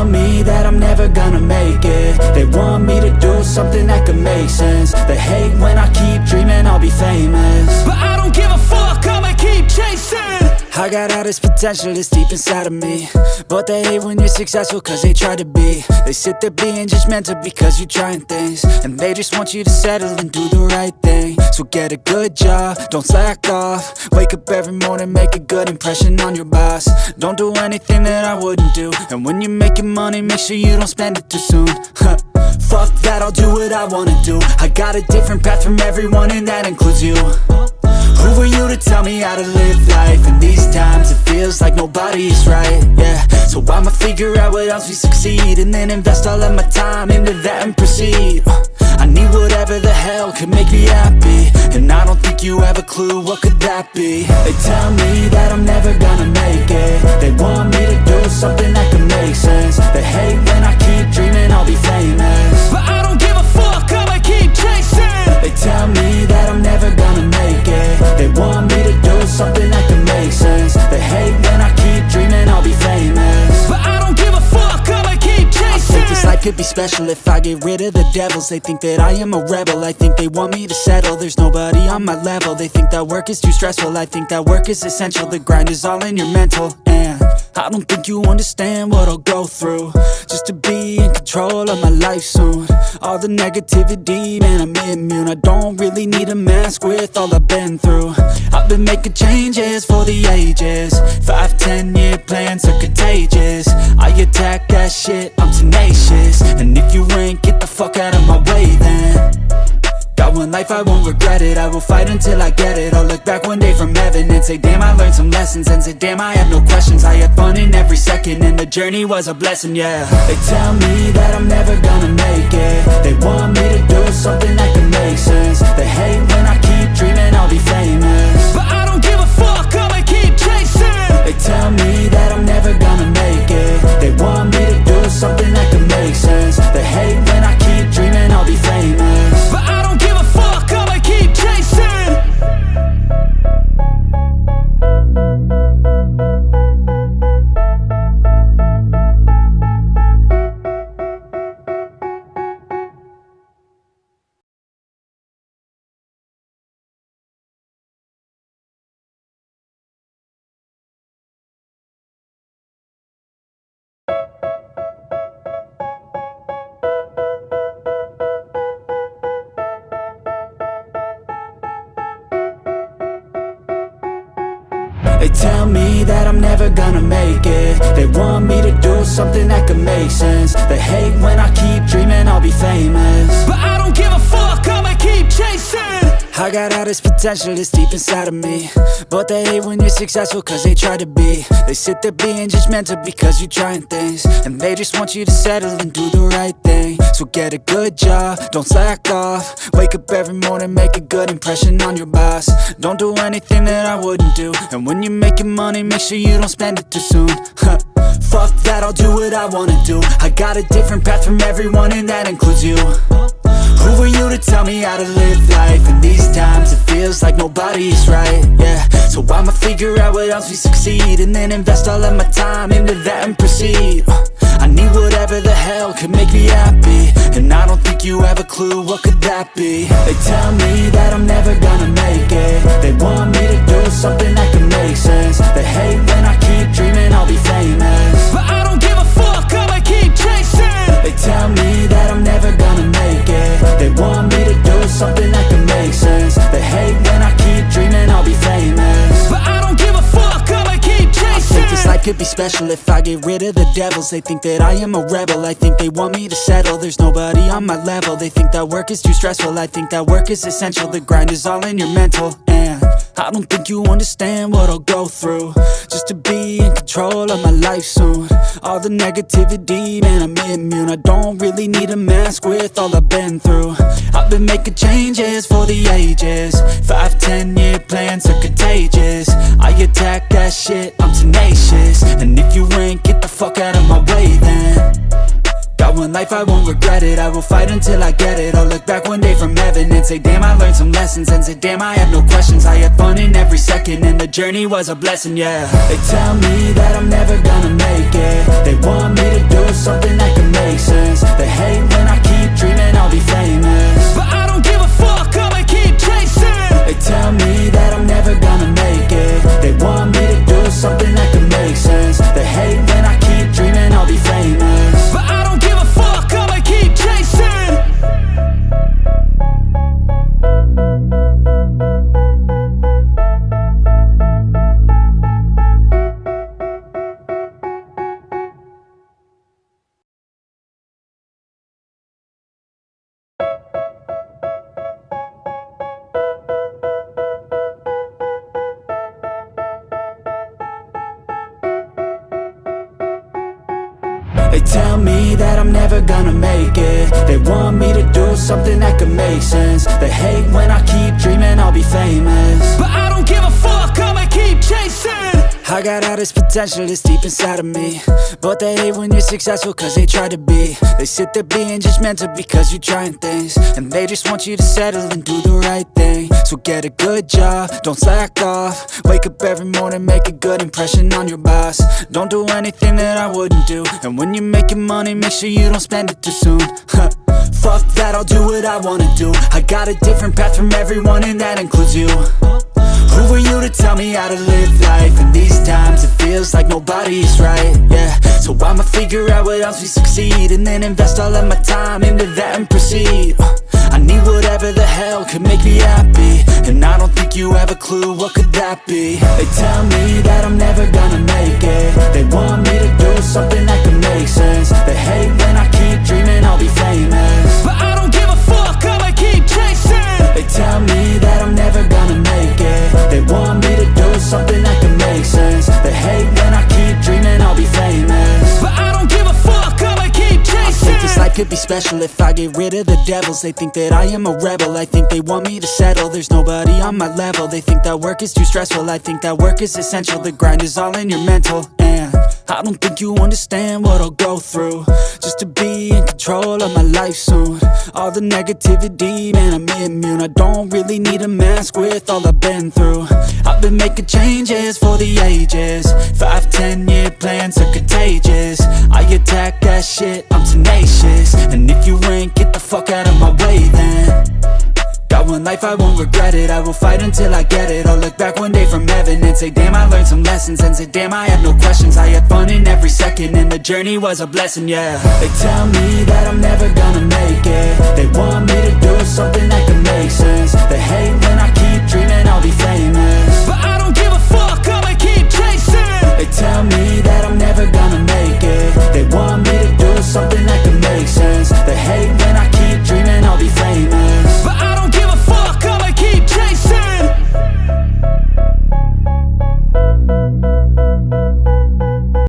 tell me that I'm never gonna make it. They want me to do something that could make sense. They hate when I keep dreaming I'll be famous, but I don't give a fuck, I'ma keep chasing. I got all this potential that's deep inside of me, but they hate when you're successful cause they try to be. They sit there being judgmental because you're trying things, and they just want you to settle and do the right thing. So get a good job, don't slack off. Wake up every morning, make a good impression on your boss. Don't do anything that I wouldn't do, and when you're making money, make sure you don't spend it too soon. Fuck that, I'll do what I wanna do. I got a different path from everyone, and that includes you. Who are you to tell me how to live life? In these times it feels like nobody's right, yeah. So I'ma figure out what else we succeed, and then invest all of my time into that and proceed. I need whatever the hell could make me happy, and I don't think you have a clue what could that be. They tell me that I'm never gonna make it. They want me to do something that could make sense. They hate when I keep dreaming I'll be famous, but I don't give a fuck, I'ma keep chasing. They tell me that I'm never gonna make it. They want me to do something that can make sense. They hate when I keep dreaming I'll be famous, but I don't give a fuck, I'ma keep chasing. I think this life could be special if I get rid of the devils. They think that I am a rebel, I think they want me to settle. There's nobody on my level, they think that work is too stressful. I think that work is essential, the grind is all in your mental. And I don't think you understand what I'll go through just to be in control of my life soon. All the negativity, man, I'm immune. I don't really need a mask with all I've been through. I've been making changes for the ages. 5-10 year plans are contagious. I attack that shit, I'm tenacious. And if you ain't, get the fuck out of my way then. Got one life, I won't regret it. I will fight until I get it. I'll look back one day from heaven and say damn, I learned some lessons. And say damn, I have no questions. I had fun in every second, and the journey was a blessing, yeah. They tell me that I'm never gonna make it. They want me to do something that can make sense. They hate when I keep dreaming I'll be famous, but I don't give a fuck, I'ma keep chasing. They tell me that I'm never gonna make it. They want me to do something that can make sense. They hate when I keep dreaming I'll be famous, but I don't give a fuck, I'ma keep chasing. They tell me that I'm never gonna make it. They want me to do something that could make sense. They hate when I keep dreaming I'll be famous, but I don't give a fuck, I'ma keep chasing. I got all this potential that's deep inside of me, but they hate when you're successful cause they try to be. They sit there being judgmental because you're trying things, and they just want you to settle and do the right thing. So get a good job, don't slack off. Wake up every morning, make a good impression on your boss. Don't do anything that I wouldn't do, and when you're making money, make sure you don't spend it too soon. Fuck that, I'll do what I wanna do. I got a different path from everyone, and that includes you. Who are you to tell me how to live life? In these times it feels like nobody's right, yeah. So I'ma figure out what else we succeed, and then invest all of my time into that and proceed. I need whatever the hell could make me happy, and I don't think you have a clue what could that be. They tell me that I'm never gonna make it. They want me to do something that can make sense. They hate when I keep dreaming I'll be famous, but I don't give a fuck, I'ma keep chasing. They tell me that I'm never gonna make it. They want me to do something that can make sense. They hate when I keep dreaming I'll be famous, but I don't give a fuck, I'ma keep chasing. I think this life could be special if I get rid of the devils. They think that I am a rebel, I think they want me to settle. There's nobody on my level, they think that work is too stressful. I think that work is essential, the grind is all in your mental. And I don't think you understand what I'll go through just to be in control of my life soon. All the negativity, man, I'm immune. I don't really need a mask with all I've been through. I've been making changes for the ages. 5-10 year plans are contagious. I attack that shit, I'm tenacious. And if you ain't, get the fuck out of my way then. Got one life, I won't regret it. I will fight until I get it. I'll look back one day from heaven and and say damn I learned some lessons, and say damn I have no questions. I had fun in every second and the journey was a blessing, yeah. They tell me that I'm never gonna make it. They want me to do something that can make sense. They hate when I keep dreaming I'll be famous, but I don't give a fuck, I'ma keep chasing. They tell me that I'm never gonna make it. They want me to do something that can make sense. They hate when I keep dreaming I'll be famous, but I don't give a fuck, I'ma keep chasing. They tell me that I'm never gonna make it. They want me to do something that can make sense. They hate when I keep dreaming I'll be famous, but I don't give a fuck, I'ma keep chasing. I got all this potential that's deep inside of me, but they hate when you're successful cause they try to be. They sit there being judgmental because you're trying things, and they just want you to settle and do the right thing. So get a good job, don't slack off. Wake up every morning, make a good impression on your boss. Don't do anything that I wouldn't do, and when you're making money, make sure you don't spend it too soon. Fuck that, I'll do what I wanna do. I got a different path from everyone and that includes you. Who are you to tell me how to live life? In these times it feels like nobody's right, yeah. So I'ma figure out what else we succeed, and then invest all of my time into that and proceed. I need whatever the hell could make me happy, and I don't think you have a clue what could that be. They tell me that I'm never gonna make it. They want me to do something that can make sense. They hate when I keep dreaming I'll be famous, but I don't give a fuck, I'ma keep chasing. They tell me that I'm never gonna make it. They want me to do something that can make sense. They hate when I keep dreaming I'll be famous, but I don't give a fuck, I'ma keep chasing. I think this life could be special if I get rid of the devils. They think that I am a rebel, I think they want me to settle. There's nobody on my level, they think that work is too stressful. I think that work is essential, the grind is all in your mental. And I don't think you understand what I'll go through just to be in control of my life soon. All the negativity, man, I'm immune. I don't really need a mask with all I've been through. I've been making changes for the ages. 5-10 year plans are contagious. I attack that shit, I'm tenacious. And if you ain't, get the fuck out of my way then. Got one life, I won't regret it. I will fight until I get it. I'll look back one day from heaven and say damn I learned some lessons, and say damn I have no questions. I had fun in every second and the journey was a blessing, yeah. They tell me that I'm never gonna make it. They want